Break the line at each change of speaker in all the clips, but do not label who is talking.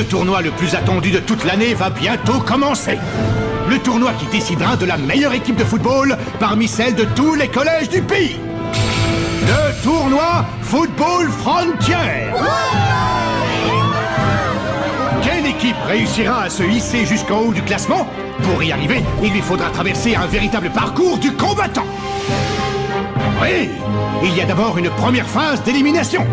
Le tournoi le plus attendu de toute l'année va bientôt commencer. Le tournoi qui décidera de la meilleure équipe de football parmi celles de tous les collèges du pays. Le tournoi Football Frontier. Quelle équipe réussira à se hisser jusqu'en haut du classement? Pour y arriver, il lui faudra traverser un véritable parcours du combattant. Oui, il y a d'abord une première phase d'élimination.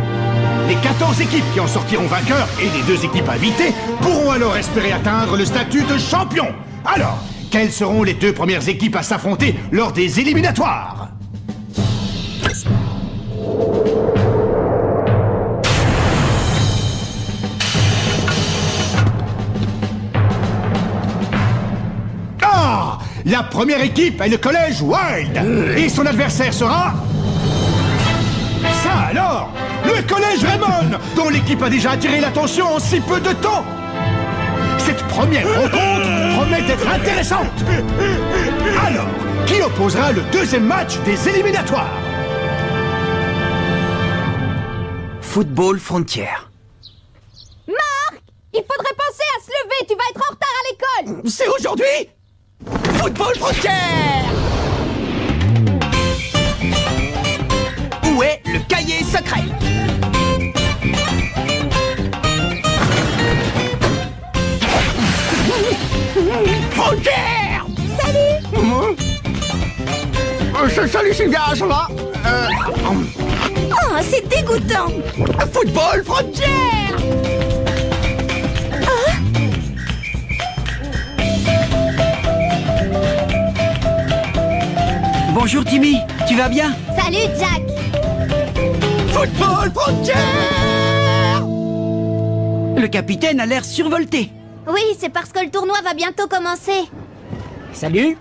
Les 14 équipes qui en sortiront vainqueurs et les 2 équipes invitées pourront alors espérer atteindre le statut de champion. Alors, quelles seront les 2 premières équipes à s'affronter lors des éliminatoires? Ah! La première équipe est le collège Wild. Et son adversaire sera... Ça alors! Le collège Raymond, dont l'équipe a déjà attiré l'attention en si peu de temps. Cette première rencontre promet d'être intéressante. Alors, qui opposera le 2e match des éliminatoires?
Football Frontier.
Marc! Il faudrait penser à se lever, tu vas être en retard à l'école!
C'est aujourd'hui? Football Frontier! Où est le cahier secret? Frontier!
Salut!
Salut Sylvia, ça va?
Oh, c'est dégoûtant!
Football Frontier! Bonjour Timmy, tu vas bien?
Salut Jack!
Football Frontier! Le capitaine a l'air survolté.
Oui, c'est parce que le tournoi va bientôt commencer.
Salut.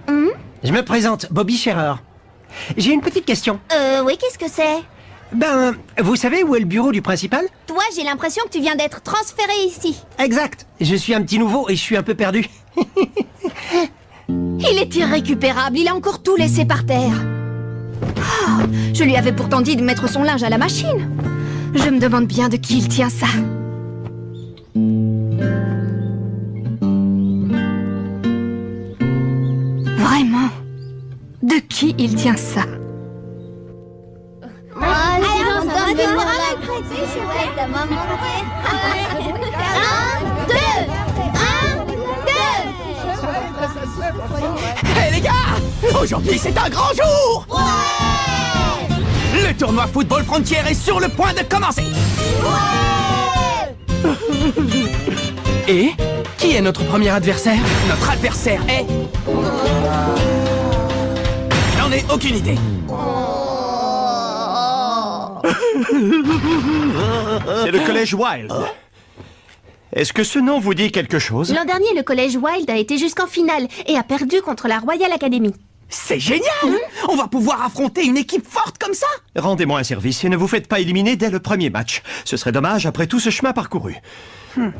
Je me présente, Bobby Scherer. J'ai une petite question.
Oui, qu'est-ce que c'est?
Ben, vous savez où est le bureau du principal?
Toi, j'ai l'impression que tu viens d'être transféré ici.
Exact. Je suis un petit nouveau et je suis un peu perdu.
Il est irrécupérable, il a encore tout laissé par terre. Oh, je lui avais pourtant dit de mettre son linge à la machine. Je me demande bien de qui il tient ça. Vraiment? De qui il tient ça?
Hé les gars! Aujourd'hui c'est un grand jour! Ouais! Le tournoi Football Frontier est sur le point de commencer! Ouais! Et qui est notre premier adversaire? Notre adversaire est... J'en ai aucune idée.
C'est le collège Wild. Est-ce que ce nom vous dit quelque chose?
L'an dernier, le collège Wild a été jusqu'en finale et a perdu contre la Royal Academy.
C'est génial! On va pouvoir affronter une équipe forte comme ça!
Rendez-moi un service et ne vous faites pas éliminer dès le premier match. Ce serait dommage après tout ce chemin parcouru.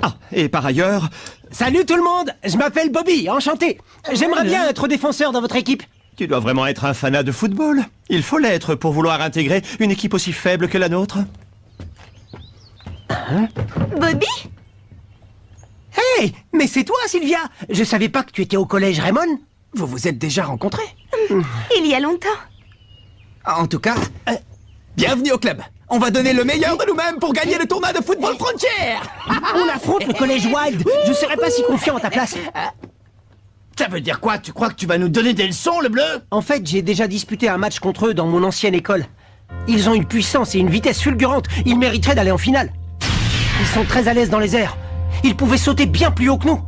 Ah, et par ailleurs...
Salut tout le monde, je m'appelle Bobby, enchanté. J'aimerais bien être défenseur dans votre équipe.
Tu dois vraiment être un fanat de football. Il faut l'être pour vouloir intégrer une équipe aussi faible que la nôtre.
Bobby?
Hey, mais c'est toi Sylvia. Je savais pas que tu étais au collège Raymond.
Vous vous êtes déjà rencontrés?
Il y a longtemps.
En tout cas, bienvenue au club. On va donner le meilleur de nous-mêmes pour gagner le tournoi de Football Frontier.
On affronte le collège Wild. Je serais pas si confiant à ta place.
Ça veut dire quoi? Tu crois que tu vas nous donner des leçons, le bleu?
En fait, j'ai déjà disputé un match contre eux dans mon ancienne école. Ils ont une puissance et une vitesse fulgurante. Ils mériteraient d'aller en finale. Ils sont très à l'aise dans les airs. Ils pouvaient sauter bien plus haut que nous.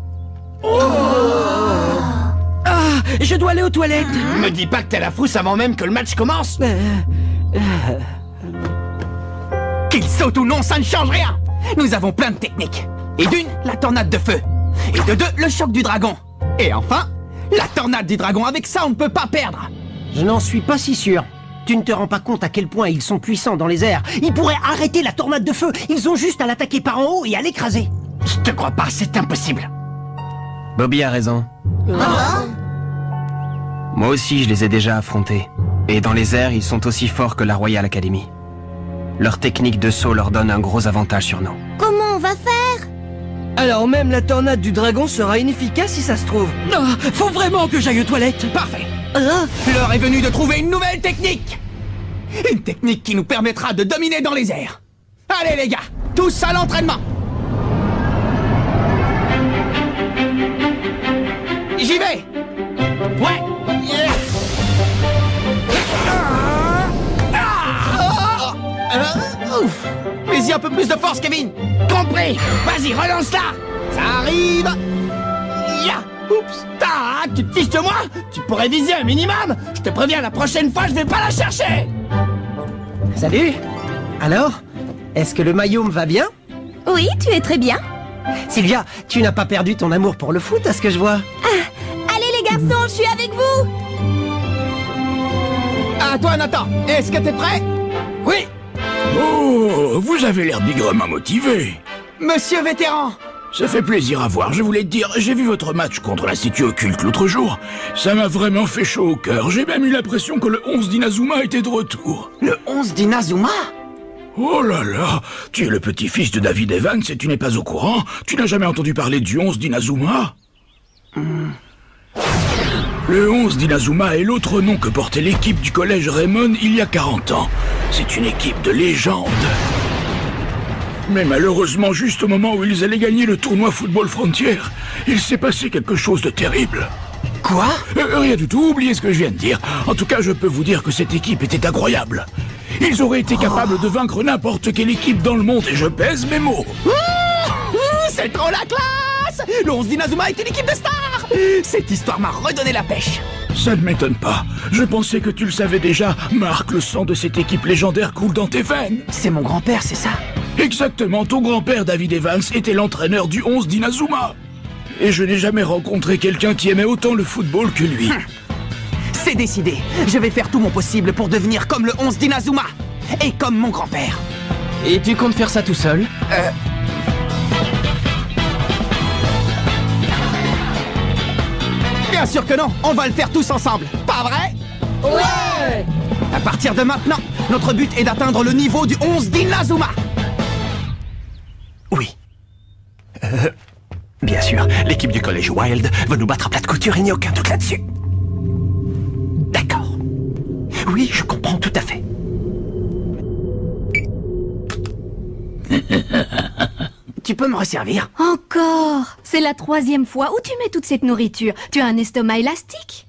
Ah, je dois aller aux toilettes.
Me dis pas que t'as la frousse avant même que le match commence. Qu'il saute ou non, ça ne change rien. Nous avons plein de techniques. Et d'une, la tornade de feu. Et de deux, le choc du dragon. Et enfin, la tornade du dragon. Avec ça, on ne peut pas perdre.
Je n'en suis pas si sûr. Tu ne te rends pas compte à quel point ils sont puissants dans les airs. Ils pourraient arrêter la tornade de feu. Ils ont juste à l'attaquer par en haut et à l'écraser.
Je te crois pas, c'est impossible.
Bobby a raison. Moi aussi, je les ai déjà affrontés. Et dans les airs, ils sont aussi forts que la Royal Academy. Leur technique de saut leur donne un gros avantage sur nous.
Comment on va faire?
Alors même la tornade du dragon sera inefficace si ça se trouve.
Ah, faut vraiment que j'aille aux toilettes. Parfait. L'heure est venue de trouver une nouvelle technique. Une technique qui nous permettra de dominer dans les airs. Allez les gars, tous à l'entraînement. J'y vais. Ouais. Ouf. Mais y a un peu plus de force, Kevin. Compris. Vas-y, relance-la. Ça arrive. Ya. Oups. Ah, tu te fiches de moi? Tu pourrais viser un minimum. Je te préviens, la prochaine fois, je vais pas la chercher.
Salut. Alors, est-ce que le maillot me va bien?
Oui, tu es très bien.
Sylvia, tu n'as pas perdu ton amour pour le foot, à ce que je vois.
Allez les garçons, je suis avec vous.
À toi, Nathan. Est-ce que t'es prêt?
Oui. Oh, vous avez l'air bigrement motivé.
Monsieur vétéran.
Ça fait plaisir à voir, je voulais te dire, j'ai vu votre match contre l'Institut Occulte l'autre jour. Ça m'a vraiment fait chaud au cœur, j'ai même eu l'impression que le 11 d'Inazuma était de retour.
Le 11 d'Inazuma?
Oh là là, tu es le petit-fils de David Evans et tu n'es pas au courant? Tu n'as jamais entendu parler du 11 d'Inazuma? Le 11 d'Inazuma est l'autre nom que portait l'équipe du collège Raymond il y a 40 ans. C'est une équipe de légende. Mais malheureusement, juste au moment où ils allaient gagner le tournoi Football Frontier, il s'est passé quelque chose de terrible.
Quoi?
Rien du tout, oubliez ce que je viens de dire. En tout cas, je peux vous dire que cette équipe était incroyable. Ils auraient été capables de vaincre n'importe quelle équipe dans le monde, et je pèse mes mots.
C'est trop la classe! Le 11 d'Inazuma est une équipe de stars! Cette histoire m'a redonné la pêche.
Ça ne m'étonne pas. Je pensais que tu le savais déjà. Marc, le sang de cette équipe légendaire coule dans tes veines.
C'est mon grand-père, c'est ça?
Exactement, ton grand-père David Evans était l'entraîneur du 11 d'Inazuma. Et je n'ai jamais rencontré quelqu'un qui aimait autant le football que lui.
C'est décidé. Je vais faire tout mon possible pour devenir comme le 11 d'Inazuma. Et comme mon grand-père.
Et tu comptes faire ça tout seul?
Bien sûr que non, on va le faire tous ensemble. Pas vrai?
Ouais!
À partir de maintenant, notre but est d'atteindre le niveau du 11 d'Inazuma.
Oui. Bien sûr, l'équipe du collège Wild va nous battre à plat de couture, il n'y a aucun doute là-dessus. D'accord. Oui, je comprends tout à fait.
Tu peux me resservir?
Encore? C'est la 3e fois. Où tu mets toute cette nourriture? Tu as un estomac élastique?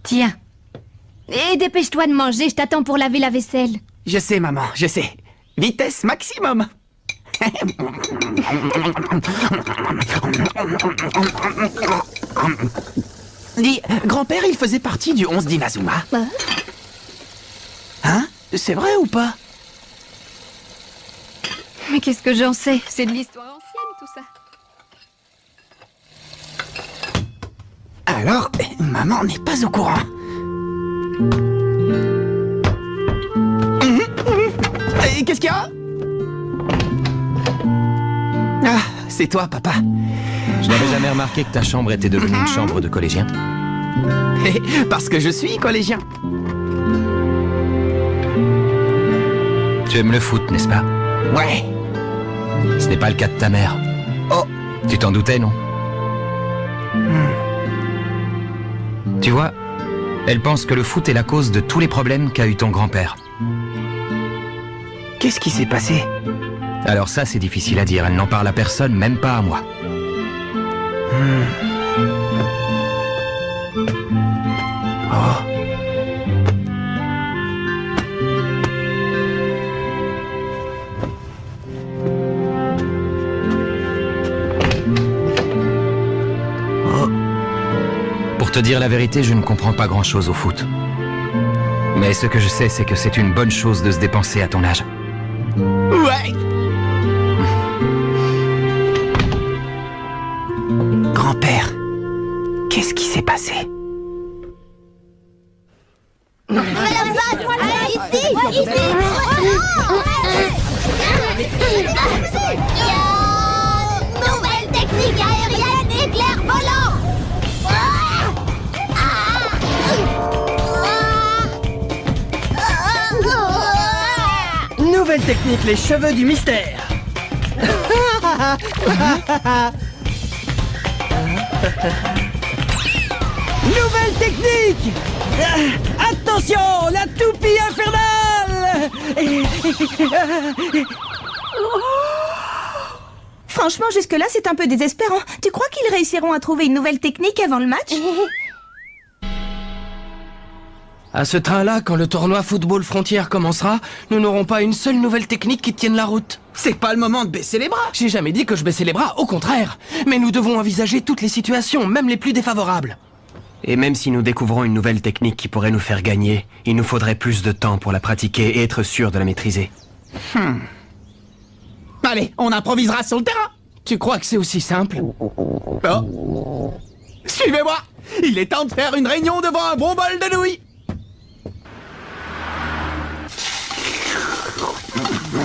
Tiens. Et dépêche-toi de manger, je t'attends pour laver la vaisselle.
Je sais, maman, je sais. Vitesse maximum. Dis, grand-père, il faisait partie du 11 d'Inazuma. Hein? C'est vrai ou pas?
Mais qu'est-ce que j'en sais? C'est de l'histoire ancienne, tout ça.
Alors, maman n'est pas au courant. Et qu'est-ce qu'il y a? Ah, c'est toi, papa.
Je n'avais jamais remarqué que ta chambre était devenue une chambre de collégien.
Parce que je suis collégien.
Tu aimes le foot, n'est-ce pas?
Ouais.
Ce n'est pas le cas de ta mère.
Oh.
Tu t'en doutais, non? Tu vois, elle pense que le foot est la cause de tous les problèmes qu'a eu ton grand-père.
Qu'est-ce qui s'est passé?
Alors ça, c'est difficile à dire. Elle n'en parle à personne, même pas à moi.
Oh.
Pour te dire la vérité, je ne comprends pas grand-chose au foot. Mais ce que je sais, c'est que c'est une bonne chose de se dépenser à ton âge.
Ouais. Grand-père, qu'est-ce qui s'est passé?
Nouvelle technique aérienne, éclair volant.
Nouvelle technique, les cheveux du mystère. Nouvelle technique. Attention, la toupie infernale.
Franchement, jusque-là, c'est un peu désespérant. Tu crois qu'ils réussiront à trouver une nouvelle technique avant le match?
À ce train-là, quand le tournoi Football Frontière commencera, nous n'aurons pas une seule nouvelle technique qui tienne la route.
C'est pas le moment de baisser les bras.
J'ai jamais dit que je baissais les bras, au contraire. Mais nous devons envisager toutes les situations, même les plus défavorables.
Et même si nous découvrons une nouvelle technique qui pourrait nous faire gagner, il nous faudrait plus de temps pour la pratiquer et être sûr de la maîtriser.
Allez, on improvisera sur le terrain.
Tu crois que c'est aussi simple?
Oh. Suivez-moi. Il est temps de faire une réunion devant un bon bol de nouilles.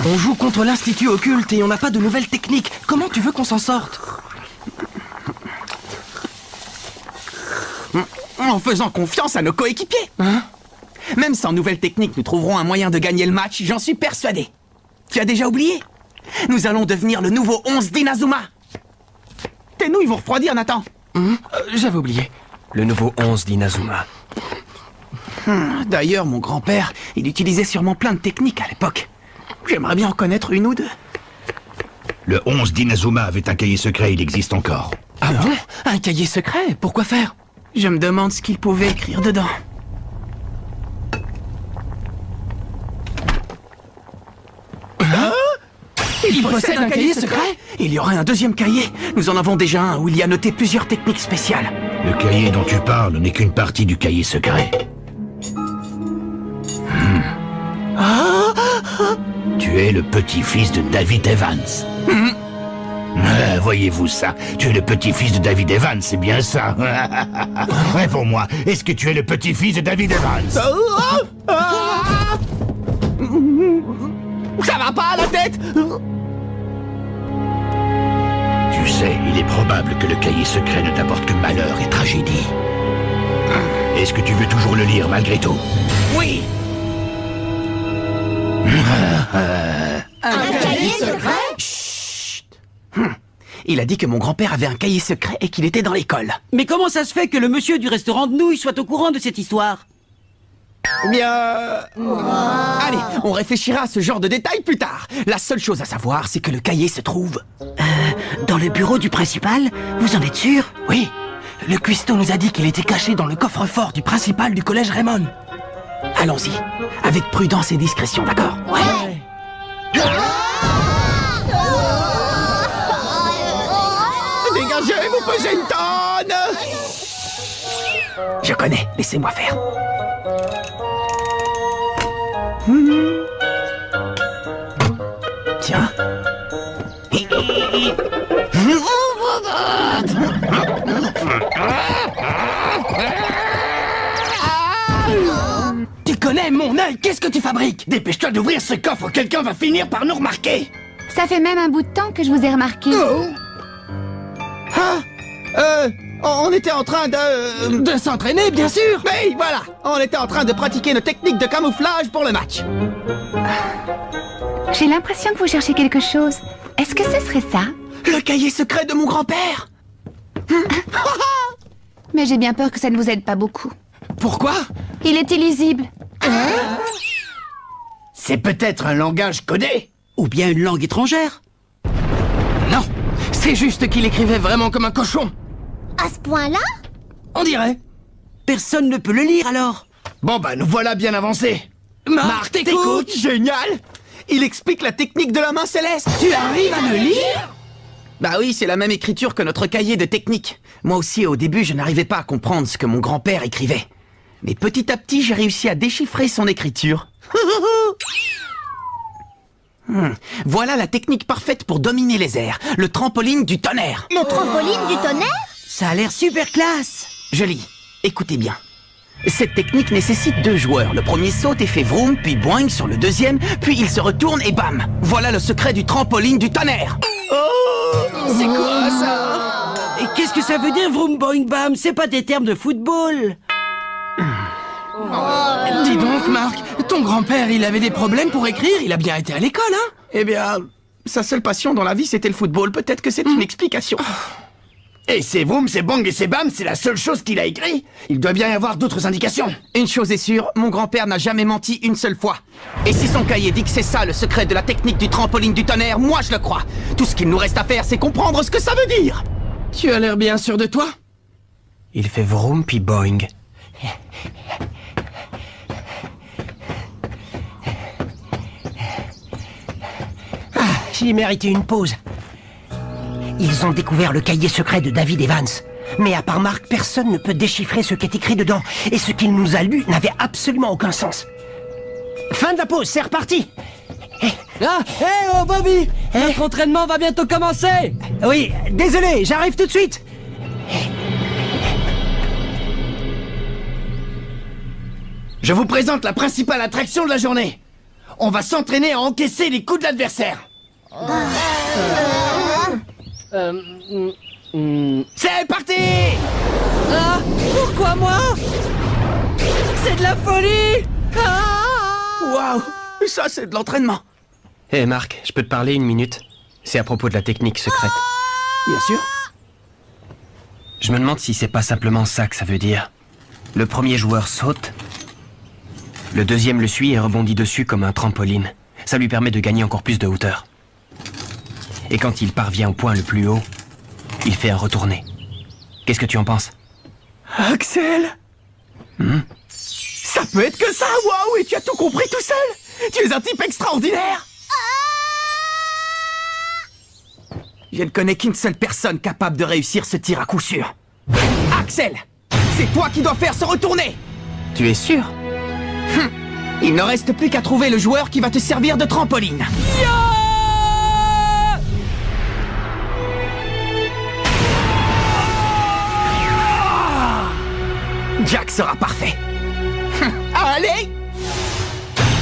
On joue contre l'Institut Occulte et on n'a pas de nouvelles techniques. Comment tu veux qu'on s'en sorte?
En faisant confiance à nos coéquipiers.
Hein?
Même sans nouvelle technique, nous trouverons un moyen de gagner le match, j'en suis persuadé. Tu as déjà oublié? Nous allons devenir le nouveau 11 d'Inazuma. Tes nouilles vont refroidir, Nathan.
J'avais oublié.
Le nouveau 11 d'Inazuma.
D'ailleurs, mon grand-père, il utilisait sûrement plein de techniques à l'époque. J'aimerais bien en connaître une ou deux.
Le 11 d'Inazuma avait un cahier secret, il existe encore.
Ah bon? Un cahier secret? Pourquoi faire?
Je me demande ce qu'il pouvait écrire dedans. Il possède un cahier secret? Il y aurait un deuxième cahier. Nous en avons déjà un où il y a noté plusieurs techniques spéciales.
Le cahier dont tu parles n'est qu'une partie du cahier secret. Tu es le petit-fils de David Evans. Voyez-vous ça? Tu es le petit-fils de David Evans, c'est bien ça? Réponds-moi, est-ce que tu es le petit-fils de David Evans?
Ça va pas à la tête?
Tu sais, il est probable que le cahier secret ne t'apporte que malheur et tragédie. Est-ce que tu veux toujours le lire malgré tout?
Oui.
Un cahier secret?
Chut. Il a dit que mon grand-père avait un cahier secret et qu'il était dans l'école.
Mais comment ça se fait que le monsieur du restaurant de nouilles soit au courant de cette histoire?
Bien... Allez, on réfléchira à ce genre de détails plus tard. La seule chose à savoir, c'est que le cahier se trouve...
Dans le bureau du principal? Vous en êtes sûr?
Oui. Le cuistot nous a dit qu'il était caché dans le coffre-fort du principal du collège Raymond.
Allons-y, avec prudence et discrétion, d'accord?
Ouais.
Dégagez, vous pesez une tonne! Je connais, laissez-moi faire. Tiens.
Tu connais mon œil, qu'est-ce que tu fabriques?
Dépêche-toi d'ouvrir ce coffre, quelqu'un va finir par nous remarquer.
Ça fait même un bout de temps que je vous ai remarqué.
On était en train de...
De s'entraîner, bien sûr.
Oui, voilà. On était en train de pratiquer nos techniques de camouflage pour le match.
J'ai l'impression que vous cherchez quelque chose. Est-ce que ce serait ça?
Le cahier secret de mon grand-père.
Mais j'ai bien peur que ça ne vous aide pas beaucoup.
Pourquoi?
Il est illisible.
C'est peut-être un langage codé.
Ou bien une langue étrangère?
Non, c'est juste qu'il écrivait vraiment comme un cochon.
À ce point-là?
On dirait.
Personne ne peut le lire alors.
Bon bah nous voilà bien avancés.
Marc, t'écoutes?
Génial. Il explique la technique de la main céleste.
Tu arrives à le lire?
Bah oui, c'est la même écriture que notre cahier de technique. Moi aussi, au début, je n'arrivais pas à comprendre ce que mon grand-père écrivait. Mais petit à petit, j'ai réussi à déchiffrer son écriture. Voilà la technique parfaite pour dominer les airs. Le trampoline du tonnerre.
Le trampoline du tonnerre?
Ça a l'air super classe.
Je lis. Écoutez bien. Cette technique nécessite 2 joueurs. Le premier saute et fait vroom, puis boing sur le deuxième, puis il se retourne et bam. Voilà le secret du trampoline du tonnerre.
C'est quoi ça?
Et qu'est-ce que ça veut dire, vroom boing bam? C'est pas des termes de football.
Dis donc, Marc, ton grand-père, il avait des problèmes pour écrire, il a bien été à l'école, hein?
Eh bien, Sa seule passion dans la vie, c'était le football. Peut-être que c'est une explication.
Et c'est Vroom, c'est Bang et c'est Bam, c'est la seule chose qu'il a écrit. Il doit bien y avoir d'autres indications.
Une chose est sûre, mon grand-père n'a jamais menti une seule fois. Et si son cahier dit que c'est ça le secret de la technique du trampoline du tonnerre, moi je le crois. Tout ce qu'il nous reste à faire, c'est comprendre ce que ça veut dire.
Tu as l'air bien sûr de toi.
Il fait vroom puis boing. Ah, j'ai mérité une pause. Ils ont découvert le cahier secret de David Evans. Mais à part Marc, personne ne peut déchiffrer ce qu'est écrit dedans. Et ce qu'il nous a lu n'avait absolument aucun sens. Fin de la pause, c'est reparti.
Ah, hé, oh Bobby, notre entraînement va bientôt commencer.
Oui, désolé, j'arrive tout de suite.
Je vous présente la principale attraction de la journée. On va s'entraîner à encaisser les coups de l'adversaire. C'est parti!
Ah, pourquoi moi? C'est de la folie!
Waouh! Ça, c'est de l'entraînement.
Hé Marc, je peux te parler une minute? C'est à propos de la technique secrète.
Bien sûr.
Je me demande si c'est pas simplement ça que ça veut dire. Le premier joueur saute, le deuxième le suit et rebondit dessus comme un trampoline. Ça lui permet de gagner encore plus de hauteur. Et quand il parvient au point le plus haut, il fait un retourné. Qu'est-ce que tu en penses?
Axel! Ça peut être que ça, waouh! Et tu as tout compris tout seul! Tu es un type extraordinaire! Je ne connais qu'une seule personne capable de réussir ce tir à coup sûr. Axel! C'est toi qui dois faire ce retourné!
Tu es sûr?
Il ne reste plus qu'à trouver le joueur qui va te servir de trampoline. Jack sera parfait. Allez!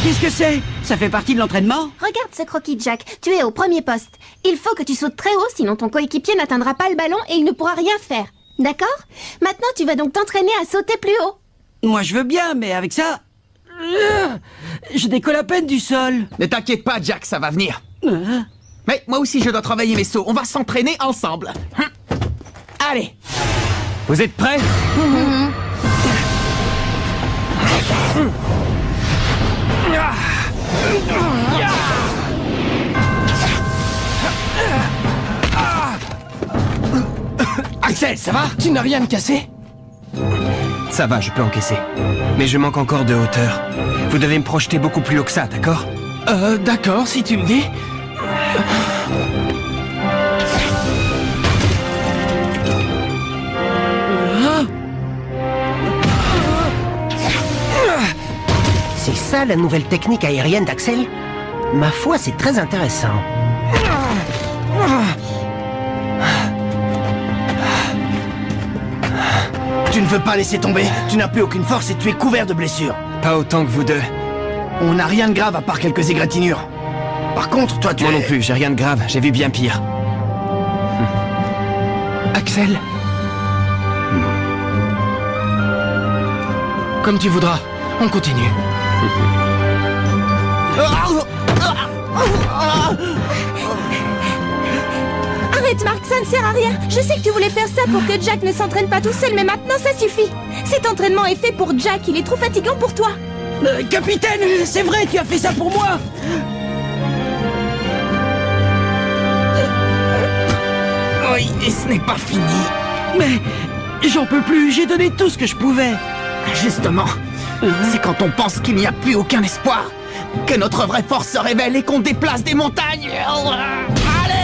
Qu'est-ce que c'est? Ça fait partie de l'entraînement?
Regarde ce croquis, Jack. Tu es au premier poste. Il faut que tu sautes très haut, sinon ton coéquipier n'atteindra pas le ballon et il ne pourra rien faire. D'accord? Maintenant, tu vas donc t'entraîner à sauter plus haut.
Moi, je veux bien, mais avec ça... je décolle à peine du sol.
Ne t'inquiète pas, Jack, ça va venir. Mais moi aussi, je dois travailler mes sauts. On va s'entraîner ensemble. Allez!
Vous êtes prêts?
Axel, ça va?
Tu n'as rien de cassé? Ça va, je peux encaisser. Mais je manque encore de hauteur. Vous devez me projeter beaucoup plus haut que ça, d'accord?
D'accord, si tu me dis.
C'est ça la nouvelle technique aérienne d'Axel? Ma foi, c'est très intéressant.
Tu ne veux pas laisser tomber. Tu n'as plus aucune force et tu es couvert de blessures.
Pas autant que vous deux.
On n'a rien de grave à part quelques égratignures. Par contre, toi, tu
Moi non plus, j'ai rien de grave. J'ai vu bien pire.
Axel? Comme tu voudras. On continue.
Arrête, Marc, ça ne sert à rien. Je sais que tu voulais faire ça pour que Jack ne s'entraîne pas tout seul, mais maintenant ça suffit. Cet entraînement est fait pour Jack, il est trop fatigant pour toi.
Capitaine, c'est vrai, tu as fait ça pour moi.
Oui, et ce n'est pas fini.
Mais j'en peux plus, j'ai donné tout ce que je pouvais.
Justement, c'est quand on pense qu'il n'y a plus aucun espoir que notre vraie force se révèle et qu'on déplace des montagnes. Allez!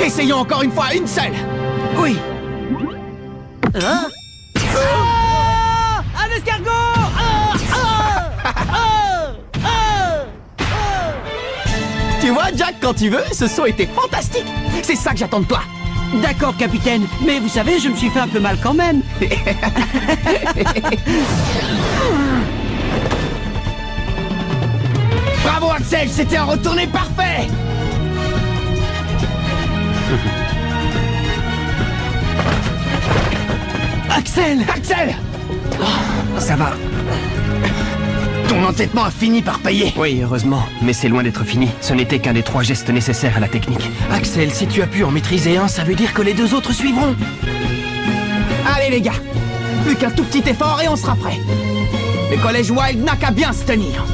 Essayons encore une fois, une seule.
Oui. Un escargot!
Tu vois, Jack, quand tu veux, ce saut était fantastique. C'est ça que j'attends de toi.
D'accord, capitaine. Mais vous savez, je me suis fait un peu mal quand même.
Bravo, Axel, c'était un retourné parfait.
Axel!
Axel!
Ça va.
Ton entêtement a fini par payer.
Oui, heureusement, mais c'est loin d'être fini. Ce n'était qu'un des 3 gestes nécessaires à la technique.
Axel, si tu as pu en maîtriser un, ça veut dire que les 2 autres suivront.
Allez les gars, plus qu'un tout petit effort et on sera prêt. Le collège Wild n'a qu'à bien se tenir.